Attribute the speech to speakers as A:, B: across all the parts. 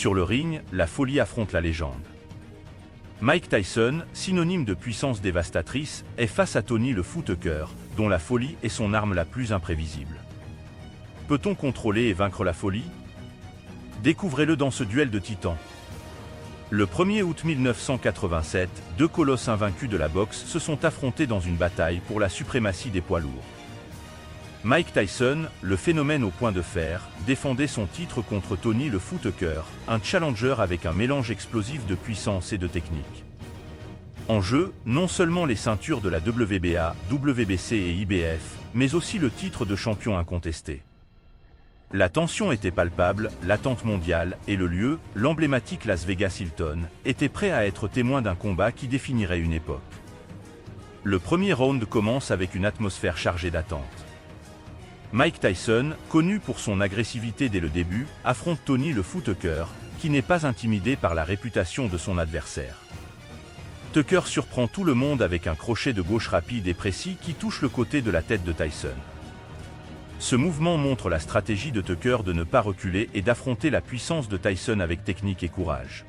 A: Sur le ring, la folie affronte la légende. Mike Tyson, synonyme de puissance dévastatrice, est face à Tony le Fou Tucker, dont la folie est son arme la plus imprévisible. Peut-on contrôler et vaincre la folie? Découvrez-le dans ce duel de titans. Le 1er août 1987, deux colosses invaincus de la boxe se sont affrontés dans une bataille pour la suprématie des poids lourds. Mike Tyson, le phénomène au point de fer, défendait son titre contre Tony le Fou Tucker, un challenger avec un mélange explosif de puissance et de technique. En jeu, non seulement les ceintures de la WBA, WBC et IBF, mais aussi le titre de champion incontesté. La tension était palpable, l'attente mondiale, et le lieu, l'emblématique Las Vegas Hilton, était prêt à être témoin d'un combat qui définirait une époque. Le premier round commence avec une atmosphère chargée d'attente. Mike Tyson, connu pour son agressivité dès le début, affronte Tony le Fou Tucker, qui n'est pas intimidé par la réputation de son adversaire. Tucker surprend tout le monde avec un crochet de gauche rapide et précis qui touche le côté de la tête de Tyson. Ce mouvement montre la stratégie de Tucker de ne pas reculer et d'affronter la puissance de Tyson avec technique et courage.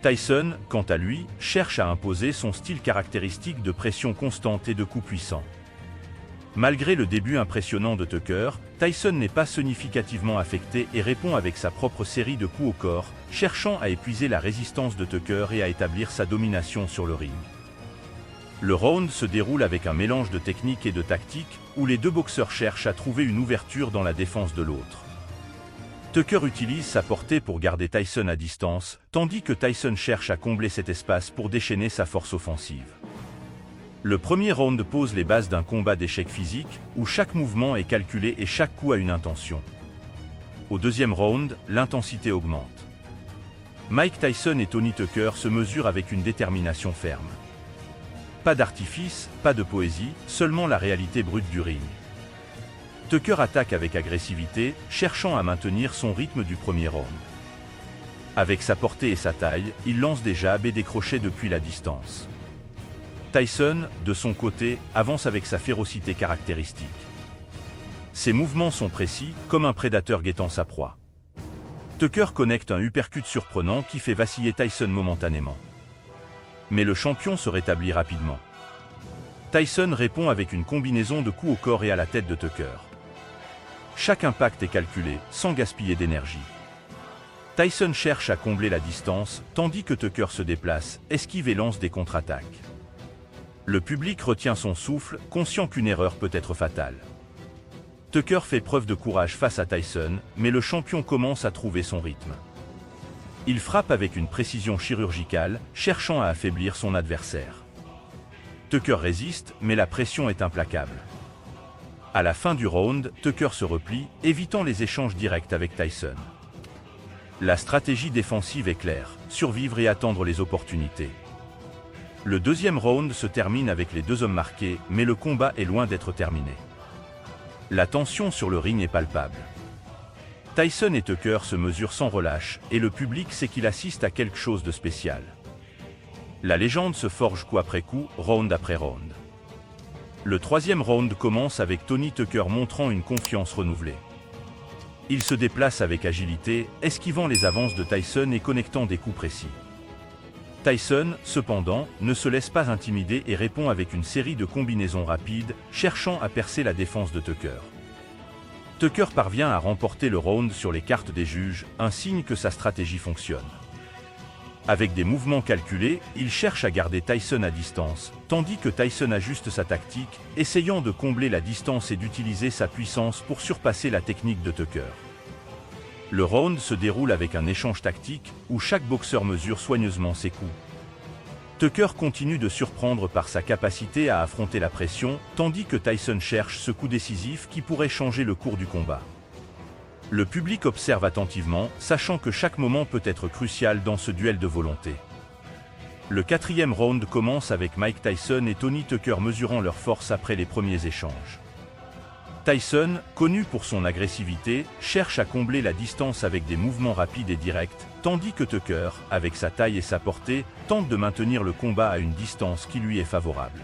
A: Tyson, quant à lui, cherche à imposer son style caractéristique de pression constante et de coups puissants. Malgré le début impressionnant de Tucker, Tyson n'est pas significativement affecté et répond avec sa propre série de coups au corps, cherchant à épuiser la résistance de Tucker et à établir sa domination sur le ring. Le round se déroule avec un mélange de technique et de tactique, où les deux boxeurs cherchent à trouver une ouverture dans la défense de l'autre. Tucker utilise sa portée pour garder Tyson à distance, tandis que Tyson cherche à combler cet espace pour déchaîner sa force offensive. Le premier round pose les bases d'un combat d'échecs physiques, où chaque mouvement est calculé et chaque coup a une intention. Au deuxième round, l'intensité augmente. Mike Tyson et Tony Tucker se mesurent avec une détermination ferme. Pas d'artifice, pas de poésie, seulement la réalité brute du ring. Tucker attaque avec agressivité, cherchant à maintenir son rythme du premier round. Avec sa portée et sa taille, il lance des jabs et des crochets depuis la distance. Tyson, de son côté, avance avec sa férocité caractéristique. Ses mouvements sont précis, comme un prédateur guettant sa proie. Tucker connecte un uppercut surprenant qui fait vaciller Tyson momentanément. Mais le champion se rétablit rapidement. Tyson répond avec une combinaison de coups au corps et à la tête de Tucker. Chaque impact est calculé, sans gaspiller d'énergie. Tyson cherche à combler la distance, tandis que Tucker se déplace, esquive et lance des contre-attaques. Le public retient son souffle, conscient qu'une erreur peut être fatale. Tucker fait preuve de courage face à Tyson, mais le champion commence à trouver son rythme. Il frappe avec une précision chirurgicale, cherchant à affaiblir son adversaire. Tucker résiste, mais la pression est implacable. À la fin du round, Tucker se replie, évitant les échanges directs avec Tyson. La stratégie défensive est claire, survivre et attendre les opportunités. Le deuxième round se termine avec les deux hommes marqués, mais le combat est loin d'être terminé. La tension sur le ring est palpable. Tyson et Tucker se mesurent sans relâche, et le public sait qu'il assiste à quelque chose de spécial. La légende se forge coup après coup, round après round. Le troisième round commence avec Tony Tucker montrant une confiance renouvelée. Il se déplace avec agilité, esquivant les avances de Tyson et connectant des coups précis. Tyson, cependant, ne se laisse pas intimider et répond avec une série de combinaisons rapides, cherchant à percer la défense de Tucker. Tucker parvient à remporter le round sur les cartes des juges, un signe que sa stratégie fonctionne. Avec des mouvements calculés, il cherche à garder Tyson à distance, tandis que Tyson ajuste sa tactique, essayant de combler la distance et d'utiliser sa puissance pour surpasser la technique de Tucker. Le round se déroule avec un échange tactique, où chaque boxeur mesure soigneusement ses coups. Tucker continue de surprendre par sa capacité à affronter la pression, tandis que Tyson cherche ce coup décisif qui pourrait changer le cours du combat. Le public observe attentivement, sachant que chaque moment peut être crucial dans ce duel de volonté. Le quatrième round commence avec Mike Tyson et Tony Tucker mesurant leur force après les premiers échanges. Tyson, connu pour son agressivité, cherche à combler la distance avec des mouvements rapides et directs, tandis que Tucker, avec sa taille et sa portée, tente de maintenir le combat à une distance qui lui est favorable.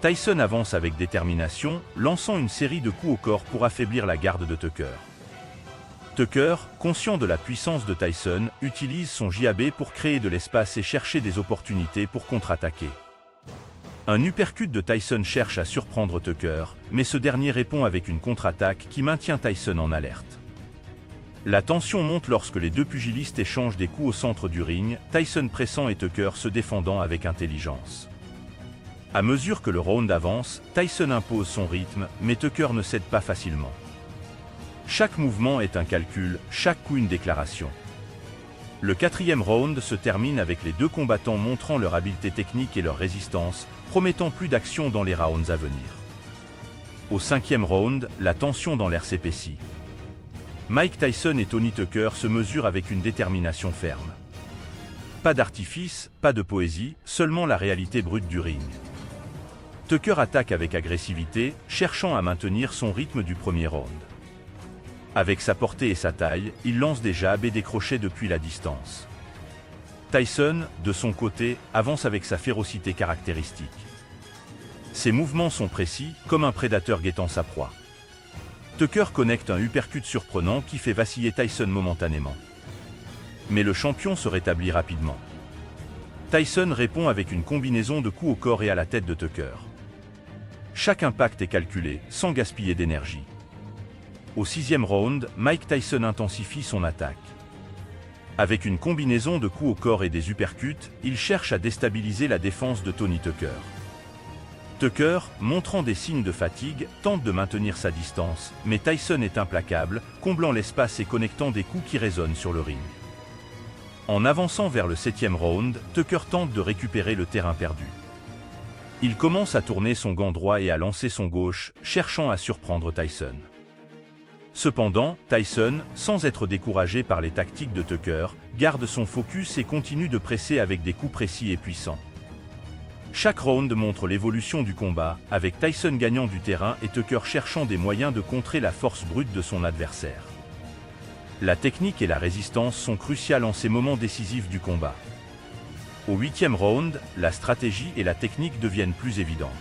A: Tyson avance avec détermination, lançant une série de coups au corps pour affaiblir la garde de Tucker. Tucker, conscient de la puissance de Tyson, utilise son jab pour créer de l'espace et chercher des opportunités pour contre-attaquer. Un uppercut de Tyson cherche à surprendre Tucker, mais ce dernier répond avec une contre-attaque qui maintient Tyson en alerte. La tension monte lorsque les deux pugilistes échangent des coups au centre du ring, Tyson pressant et Tucker se défendant avec intelligence. À mesure que le round avance, Tyson impose son rythme, mais Tucker ne cède pas facilement. Chaque mouvement est un calcul, chaque coup une déclaration. Le quatrième round se termine avec les deux combattants montrant leur habileté technique et leur résistance, promettant plus d'action dans les rounds à venir. Au cinquième round, la tension dans l'air s'épaissit. Mike Tyson et Tony Tucker se mesurent avec une détermination ferme. Pas d'artifice, pas de poésie, seulement la réalité brute du ring. Tucker attaque avec agressivité, cherchant à maintenir son rythme du premier round. Avec sa portée et sa taille, il lance des jabs et des crochets depuis la distance. Tyson, de son côté, avance avec sa férocité caractéristique. Ses mouvements sont précis, comme un prédateur guettant sa proie. Tucker connecte un uppercut surprenant qui fait vaciller Tyson momentanément. Mais le champion se rétablit rapidement. Tyson répond avec une combinaison de coups au corps et à la tête de Tucker. Chaque impact est calculé, sans gaspiller d'énergie. Au sixième round, Mike Tyson intensifie son attaque. Avec une combinaison de coups au corps et des uppercuts, il cherche à déstabiliser la défense de Tony Tucker. Tucker, montrant des signes de fatigue, tente de maintenir sa distance, mais Tyson est implacable, comblant l'espace et connectant des coups qui résonnent sur le ring. En avançant vers le septième round, Tucker tente de récupérer le terrain perdu. Il commence à tourner son gant droit et à lancer son gauche, cherchant à surprendre Tyson. Cependant, Tyson, sans être découragé par les tactiques de Tucker, garde son focus et continue de presser avec des coups précis et puissants. Chaque round montre l'évolution du combat, avec Tyson gagnant du terrain et Tucker cherchant des moyens de contrer la force brute de son adversaire. La technique et la résistance sont cruciales en ces moments décisifs du combat. Au huitième round, la stratégie et la technique deviennent plus évidentes.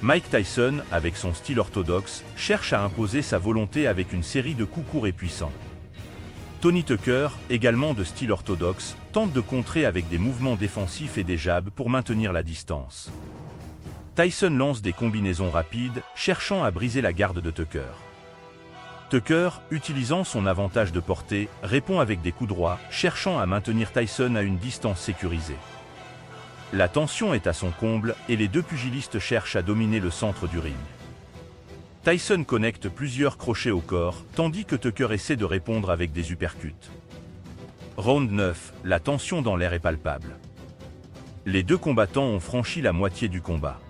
A: Mike Tyson, avec son style orthodoxe, cherche à imposer sa volonté avec une série de coups courts et puissants. Tony Tucker, également de style orthodoxe, tente de contrer avec des mouvements défensifs et des jabs pour maintenir la distance. Tyson lance des combinaisons rapides, cherchant à briser la garde de Tucker. Tucker, utilisant son avantage de portée, répond avec des coups droits, cherchant à maintenir Tyson à une distance sécurisée. La tension est à son comble et les deux pugilistes cherchent à dominer le centre du ring. Tyson connecte plusieurs crochets au corps, tandis que Tucker essaie de répondre avec des uppercuts. Round 9, la tension dans l'air est palpable. Les deux combattants ont franchi la moitié du combat.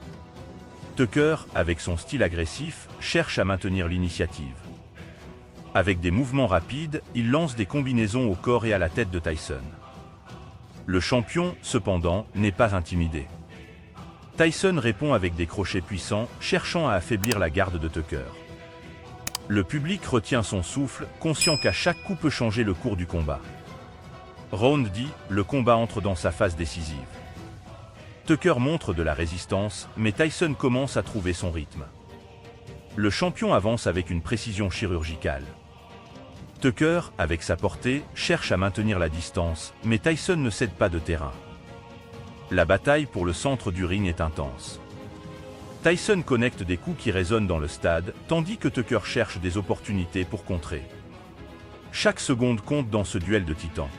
A: Tucker, avec son style agressif, cherche à maintenir l'initiative. Avec des mouvements rapides, il lance des combinaisons au corps et à la tête de Tyson. Le champion, cependant, n'est pas intimidé. Tyson répond avec des crochets puissants, cherchant à affaiblir la garde de Tucker. Le public retient son souffle, conscient qu'à chaque coup peut changer le cours du combat. Round 10, le combat entre dans sa phase décisive. Tucker montre de la résistance, mais Tyson commence à trouver son rythme. Le champion avance avec une précision chirurgicale. Tucker, avec sa portée, cherche à maintenir la distance, mais Tyson ne cède pas de terrain. La bataille pour le centre du ring est intense. Tyson connecte des coups qui résonnent dans le stade, tandis que Tucker cherche des opportunités pour contrer. Chaque seconde compte dans ce duel de titans.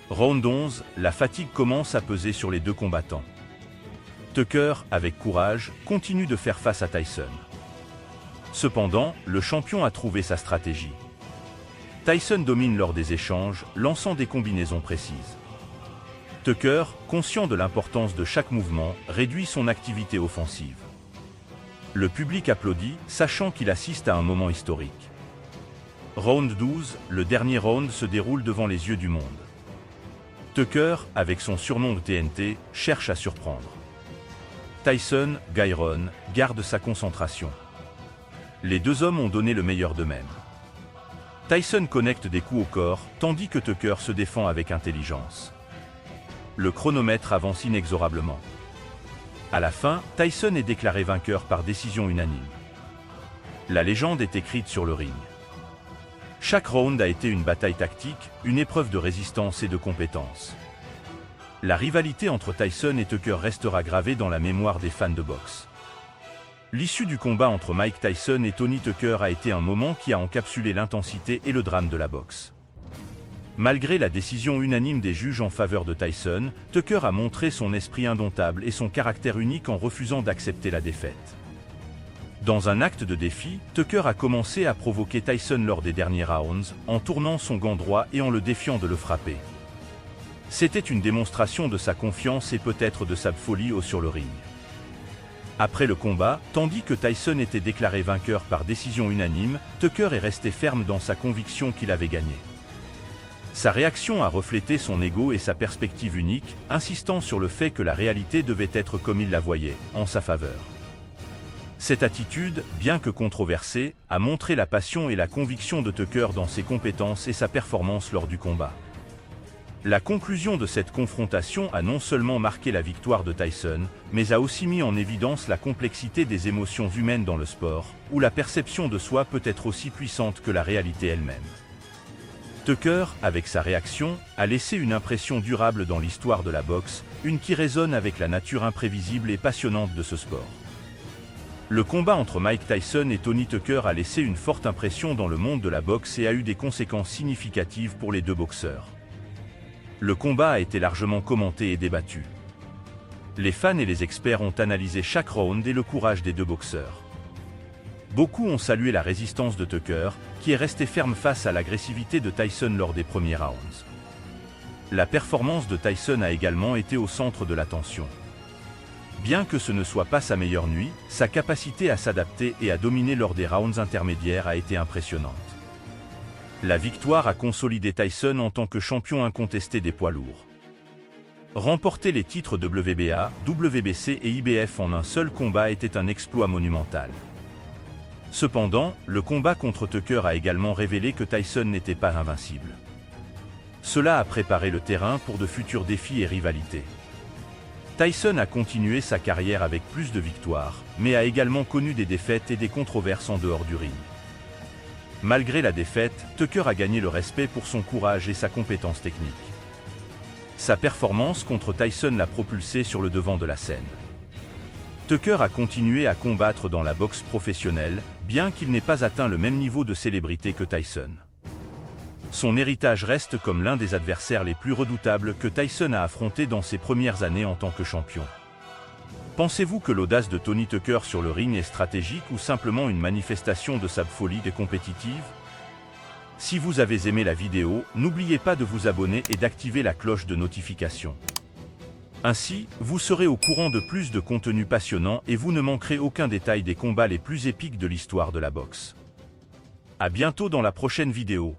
A: Round 11, la fatigue commence à peser sur les deux combattants. Tucker, avec courage, continue de faire face à Tyson. Cependant, le champion a trouvé sa stratégie. Tyson domine lors des échanges, lançant des combinaisons précises. Tucker, conscient de l'importance de chaque mouvement, réduit son activité offensive. Le public applaudit, sachant qu'il assiste à un moment historique. Round 12, le dernier round se déroule devant les yeux du monde. Tucker, avec son surnom de TNT, cherche à surprendre. Tyson, Gairon, garde sa concentration. Les deux hommes ont donné le meilleur d'eux-mêmes. Tyson connecte des coups au corps, tandis que Tucker se défend avec intelligence. Le chronomètre avance inexorablement. À la fin, Tyson est déclaré vainqueur par décision unanime. La légende est écrite sur le ring. Chaque round a été une bataille tactique, une épreuve de résistance et de compétence. La rivalité entre Tyson et Tucker restera gravée dans la mémoire des fans de boxe. L'issue du combat entre Mike Tyson et Tony Tucker a été un moment qui a encapsulé l'intensité et le drame de la boxe. Malgré la décision unanime des juges en faveur de Tyson, Tucker a montré son esprit indomptable et son caractère unique en refusant d'accepter la défaite. Dans un acte de défi, Tucker a commencé à provoquer Tyson lors des derniers rounds, en tournant son gant droit et en le défiant de le frapper. C'était une démonstration de sa confiance et peut-être de sa folie sur le ring. Après le combat, tandis que Tyson était déclaré vainqueur par décision unanime, Tucker est resté ferme dans sa conviction qu'il avait gagné. Sa réaction a reflété son ego et sa perspective unique, insistant sur le fait que la réalité devait être comme il la voyait, en sa faveur. Cette attitude, bien que controversée, a montré la passion et la conviction de Tucker dans ses compétences et sa performance lors du combat. La conclusion de cette confrontation a non seulement marqué la victoire de Tyson, mais a aussi mis en évidence la complexité des émotions humaines dans le sport, où la perception de soi peut être aussi puissante que la réalité elle-même. Tucker, avec sa réaction, a laissé une impression durable dans l'histoire de la boxe, une qui résonne avec la nature imprévisible et passionnante de ce sport. Le combat entre Mike Tyson et Tony Tucker a laissé une forte impression dans le monde de la boxe et a eu des conséquences significatives pour les deux boxeurs. Le combat a été largement commenté et débattu. Les fans et les experts ont analysé chaque round et le courage des deux boxeurs. Beaucoup ont salué la résistance de Tucker, qui est resté ferme face à l'agressivité de Tyson lors des premiers rounds. La performance de Tyson a également été au centre de l'attention. Bien que ce ne soit pas sa meilleure nuit, sa capacité à s'adapter et à dominer lors des rounds intermédiaires a été impressionnante. La victoire a consolidé Tyson en tant que champion incontesté des poids lourds. Remporter les titres WBA, WBC et IBF en un seul combat était un exploit monumental. Cependant, le combat contre Tucker a également révélé que Tyson n'était pas invincible. Cela a préparé le terrain pour de futurs défis et rivalités. Tyson a continué sa carrière avec plus de victoires, mais a également connu des défaites et des controverses en dehors du ring. Malgré la défaite, Tucker a gagné le respect pour son courage et sa compétence technique. Sa performance contre Tyson l'a propulsé sur le devant de la scène. Tucker a continué à combattre dans la boxe professionnelle, bien qu'il n'ait pas atteint le même niveau de célébrité que Tyson. Son héritage reste comme l'un des adversaires les plus redoutables que Tyson a affronté dans ses premières années en tant que champion. Pensez-vous que l'audace de Tony Tucker sur le ring est stratégique ou simplement une manifestation de sa folie compétitive? Si vous avez aimé la vidéo, n'oubliez pas de vous abonner et d'activer la cloche de notification. Ainsi, vous serez au courant de plus de contenus passionnants et vous ne manquerez aucun détail des combats les plus épiques de l'histoire de la boxe. À bientôt dans la prochaine vidéo.